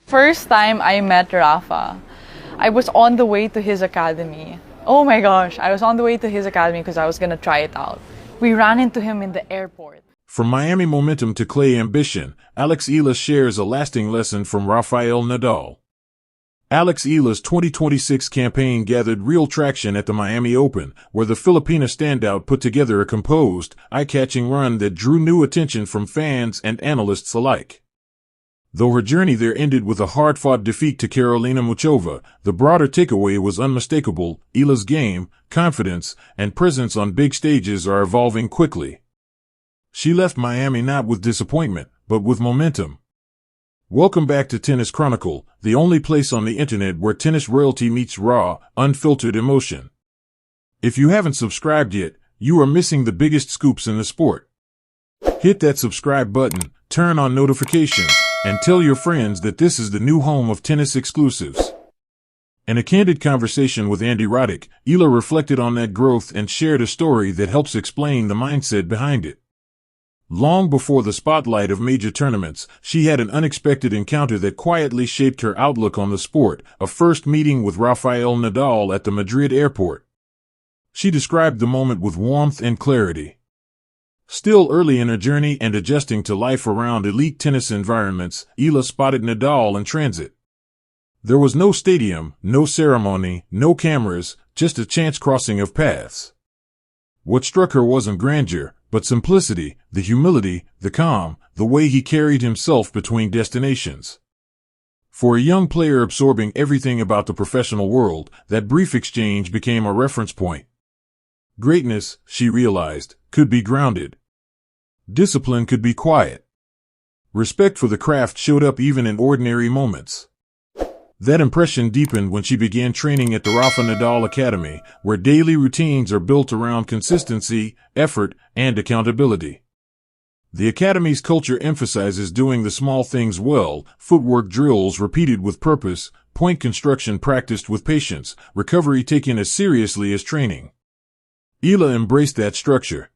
First time I met Rafa, I was on the way to his academy. Oh my gosh, I was on the way to his academy because I was gonna try it out. We ran into him in the airport. From Miami momentum to clay ambition, Eala shares a lasting lesson from Rafael Nadal. Eala's 2026 campaign gathered real traction at the Miami Open, where the Filipina standout put together a composed, eye-catching run that drew new attention from fans and analysts alike. Though her journey there ended with a hard-fought defeat to Karolina Muchova, the broader takeaway was unmistakable. Eala's game, confidence, and presence on big stages are evolving quickly. She left Miami not with disappointment, but with momentum. Welcome back to Tennis Chronicle, the only place on the internet where tennis royalty meets raw, unfiltered emotion. If you haven't subscribed yet, you are missing the biggest scoops in the sport. Hit that subscribe button, turn on notifications, and tell your friends that this is the new home of tennis exclusives. In a candid conversation with Andy Roddick, Eala reflected on that growth and shared a story that helps explain the mindset behind it. Long before the spotlight of major tournaments, she had an unexpected encounter that quietly shaped her outlook on the sport, a first meeting with Rafael Nadal at the Madrid airport. She described the moment with warmth and clarity. Still early in her journey and adjusting to life around elite tennis environments, Eala spotted Nadal in transit. There was no stadium, no ceremony, no cameras, just a chance crossing of paths. What struck her wasn't grandeur, but simplicity, the humility, the calm, the way he carried himself between destinations. For a young player absorbing everything about the professional world, that brief exchange became a reference point. Greatness, she realized, could be grounded. Discipline could be quiet. Respect for the craft showed up even in ordinary moments. That impression deepened when she began training at the Rafael Nadal Academy, where daily routines are built around consistency, effort, and accountability. The academy's culture emphasizes doing the small things well: footwork drills repeated with purpose, point construction practiced with patience, recovery taken as seriously as training. Eala embraced that structure.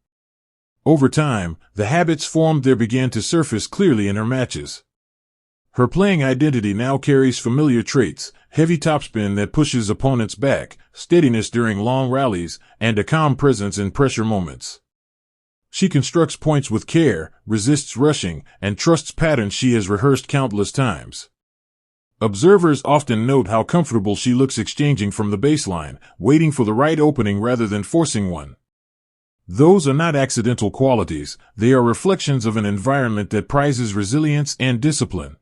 Over time, the habits formed there began to surface clearly in her matches. Her playing identity now carries familiar traits: heavy topspin that pushes opponents back, steadiness during long rallies, and a calm presence in pressure moments. She constructs points with care, resists rushing, and trusts patterns she has rehearsed countless times. Observers often note how comfortable she looks exchanging from the baseline, waiting for the right opening rather than forcing one. Those are not accidental qualities, they are reflections of an environment that prizes resilience and discipline.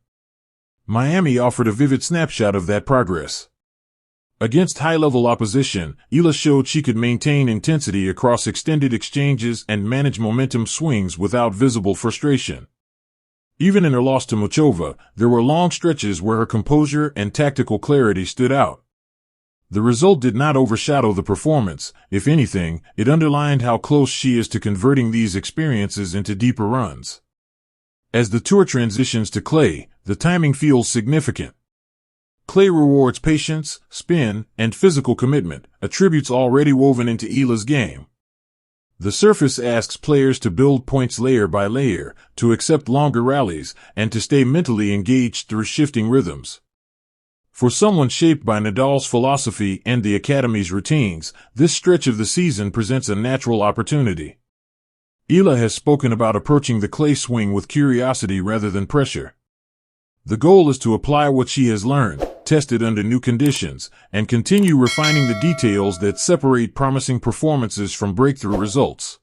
Miami offered a vivid snapshot of that progress. Against high-level opposition, Eala showed she could maintain intensity across extended exchanges and manage momentum swings without visible frustration. Even in her loss to Muchova, there were long stretches where her composure and tactical clarity stood out. The result did not overshadow the performance. If anything, it underlined how close she is to converting these experiences into deeper runs. As the tour transitions to clay, the timing feels significant. Clay rewards patience, spin, and physical commitment, attributes already woven into Eala's game. The surface asks players to build points layer by layer, to accept longer rallies, and to stay mentally engaged through shifting rhythms. For someone shaped by Nadal's philosophy and the Academy's routines, this stretch of the season presents a natural opportunity. Eala has spoken about approaching the clay swing with curiosity rather than pressure. The goal is to apply what she has learned, tested under new conditions, and continue refining the details that separate promising performances from breakthrough results.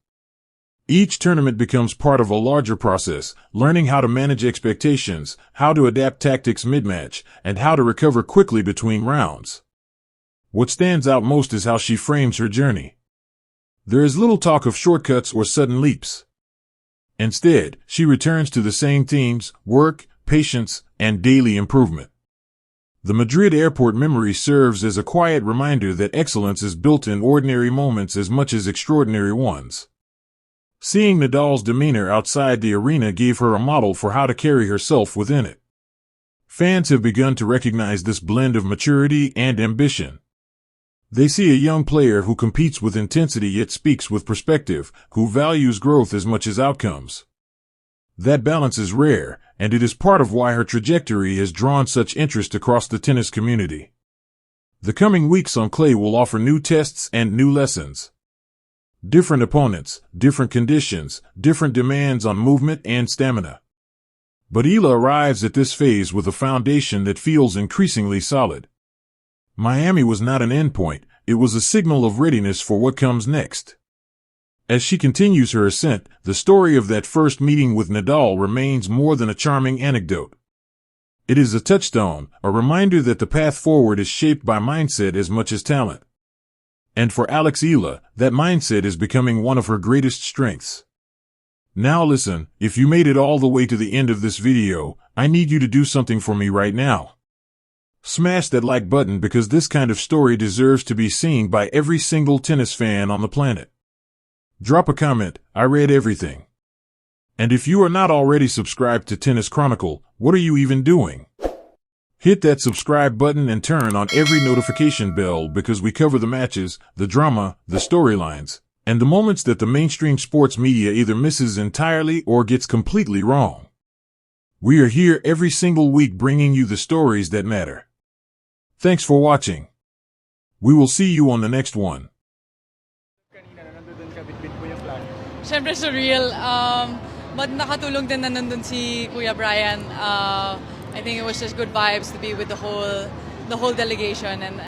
Each tournament becomes part of a larger process, learning how to manage expectations, how to adapt tactics mid-match, and how to recover quickly between rounds. What stands out most is how she frames her journey. There is little talk of shortcuts or sudden leaps. Instead, she returns to the same themes: work, patience, and daily improvement. The Madrid airport memory serves as a quiet reminder that excellence is built in ordinary moments as much as extraordinary ones. Seeing Nadal's demeanor outside the arena gave her a model for how to carry herself within it. Fans have begun to recognize this blend of maturity and ambition. They see a young player who competes with intensity yet speaks with perspective, who values growth as much as outcomes. That balance is rare, and it is part of why her trajectory has drawn such interest across the tennis community. The coming weeks on clay will offer new tests and new lessons. Different opponents, different conditions, different demands on movement and stamina. But Eala arrives at this phase with a foundation that feels increasingly solid. Miami was not an endpoint, it was a signal of readiness for what comes next. As she continues her ascent, the story of that first meeting with Nadal remains more than a charming anecdote. It is a touchstone, a reminder that the path forward is shaped by mindset as much as talent. And for Alex Eala, that mindset is becoming one of her greatest strengths. Now listen, if you made it all the way to the end of this video, I need you to do something for me right now. Smash that like button because this kind of story deserves to be seen by every single tennis fan on the planet. Drop a comment, I read everything. And if you are not already subscribed to Tennis Chronicle, what are you even doing? Hit that subscribe button and turn on every notification bell because we cover the matches, the drama, the storylines, and the moments that the mainstream sports media either misses entirely or gets completely wrong. We are here every single week bringing you the stories that matter. Thanks for watching. We will see you on the next one. Siyempre surreal, but nakatulong din na nandun si Kuya Brian. I think it was just good vibes to be with the whole delegation, and